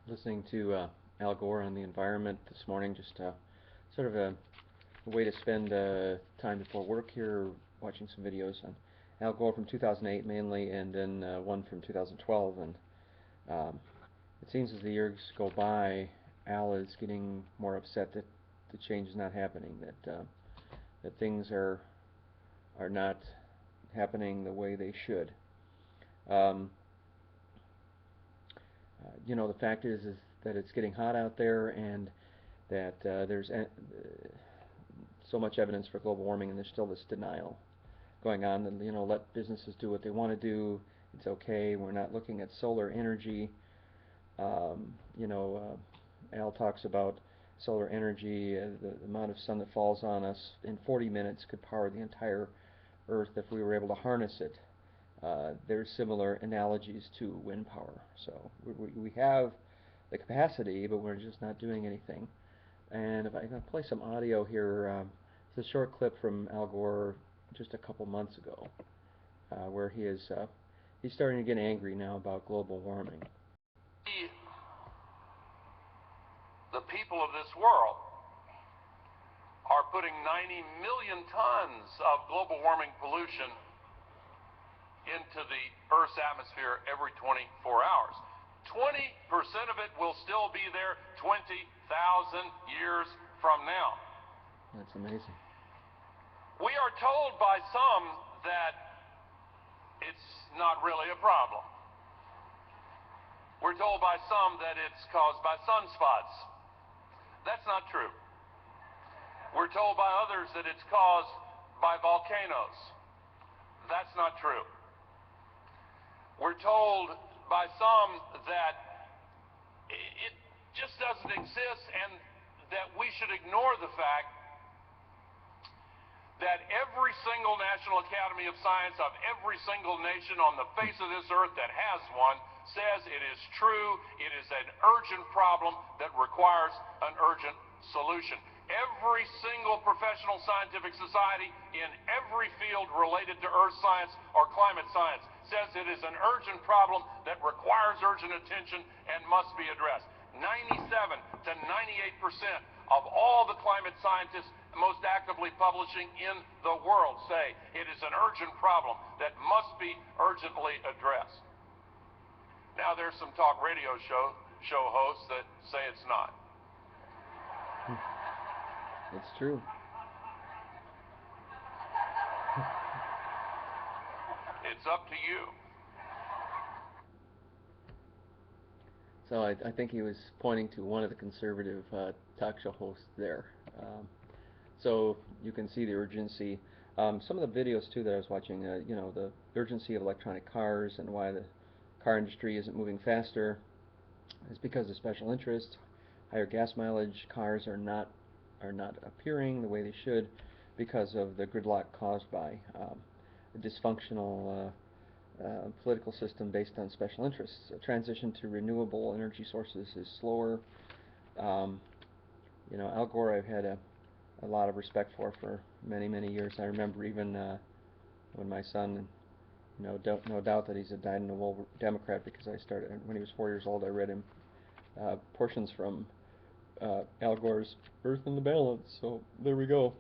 Listening to Al Gore on the environment this morning, just sort of a way to spend time before work here, watching some videos on Al Gore from 2008 mainly, and then one from 2012. And um, it seems as the years go by, Al is getting more upset that the change is not happening, that things are not happening the way they should. Um, the fact is that it's getting hot out there, and that there's so much evidence for global warming, and there's still this denial going on. And let businesses do what they want to do. It's okay. We're not looking at solar energy. Um, you know, Al talks about solar energy. The amount of sun that falls on us in 40 minutes could power the entire Earth if we were able to harness it. There's similar analogies to wind power. So we have the capacity, but we're just not doing anything. And if I can play some audio here, it's a short clip from Al Gore just a couple months ago, where he's starting to get angry now about global warming. The people of this world are putting 90 million tons of global warming pollution into the Earth's atmosphere every 24 hours. 20% of it will still be there 20,000 years from now. That's amazing. We are told by some that it's not really a problem. We're told by some that it's caused by sunspots. That's not true. We're told by others that it's caused by volcanoes. That's not true. We're told by some that it just doesn't exist, and that we should ignore the fact that every single National Academy of Science of every single nation on the face of this earth that has one says it is true, it is an urgent problem that requires an urgent solution. Every single professional scientific society in every field related to earth science or climate science says it is an urgent problem that requires urgent attention and must be addressed. 97 to 98% of all the climate scientists most actively publishing in the world say it is an urgent problem that must be urgently addressed. Now there's some talk radio show hosts that say it's not. It's true. It's up to you. So I think he was pointing to one of the conservative talk show hosts there. So you can see the urgency. Some of the videos too that I was watching, the urgency of electronic cars and why the car industry isn't moving faster is because of special interests. Higher gas mileage cars are not appearing the way they should because of the gridlock caused by a dysfunctional political system based on special interests. A transition to renewable energy sources is slower. Al Gore I've had a lot of respect for many, many years. I remember even when my son, no doubt that he's a dyed-in-the-wool Democrat, because I started, when he was 4 years old, I read him portions from Al Gore's Earth in the Balance. So there we go.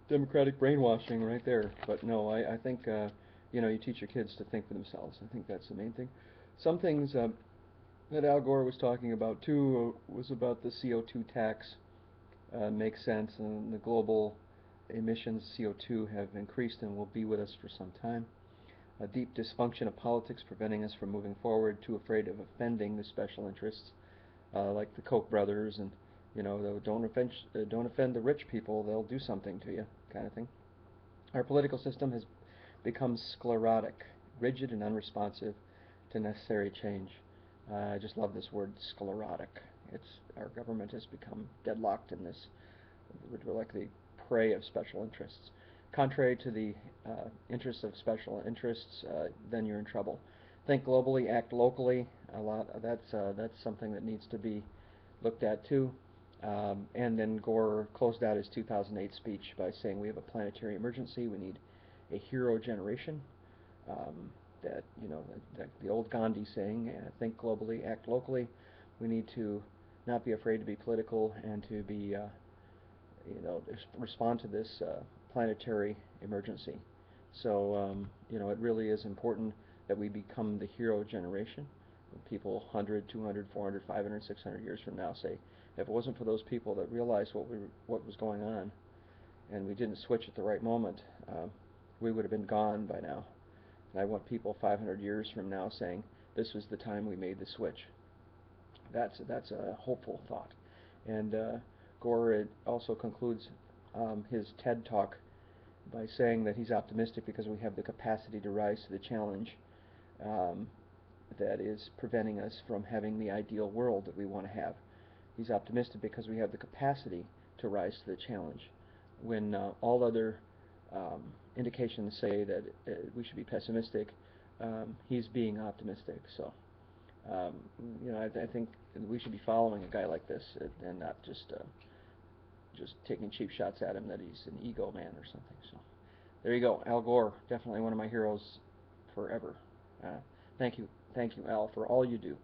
Democratic brainwashing right there. But no, I think you teach your kids to think for themselves. I think that's the main thing. Some things that Al Gore was talking about too was about the CO2 tax. Makes sense, and the global emissions CO2 have increased and will be with us for some time. A deep dysfunction of politics preventing us from moving forward, too afraid of offending the special interests, like the Koch brothers, and don't offend the rich people, they'll do something to you, kind of thing. Our political system has become sclerotic, rigid and unresponsive to necessary change. I just love this word, sclerotic. Our government has become deadlocked in this. We're like the prey of special interests. Contrary to the interests of special interests, then you're in trouble. Think globally, act locally. That's something that needs to be looked at too. And then Gore closed out his 2008 speech by saying we have a planetary emergency. We need a hero generation. That the old Gandhi saying, think globally, act locally. We need to not be afraid to be political and to be, respond to this planetary emergency. So, it really is important that we become the hero generation. People 100, 200, 400, 500, 600 years from now say, if it wasn't for those people that realized what was going on, and we didn't switch at the right moment, we would have been gone by now. And I want people 500 years from now saying, this was the time we made the switch. That's a hopeful thought. And Gore also concludes his TED Talk by saying that he's optimistic because we have the capacity to rise to the challenge that is preventing us from having the ideal world that we want to have. He's optimistic because we have the capacity to rise to the challenge when all other indications say that we should be pessimistic. He's being optimistic. So, I think we should be following a guy like this and not just taking cheap shots at him that he's an ego man or something. So, there you go, Al Gore, definitely one of my heroes forever. Thank you, Al, for all you do.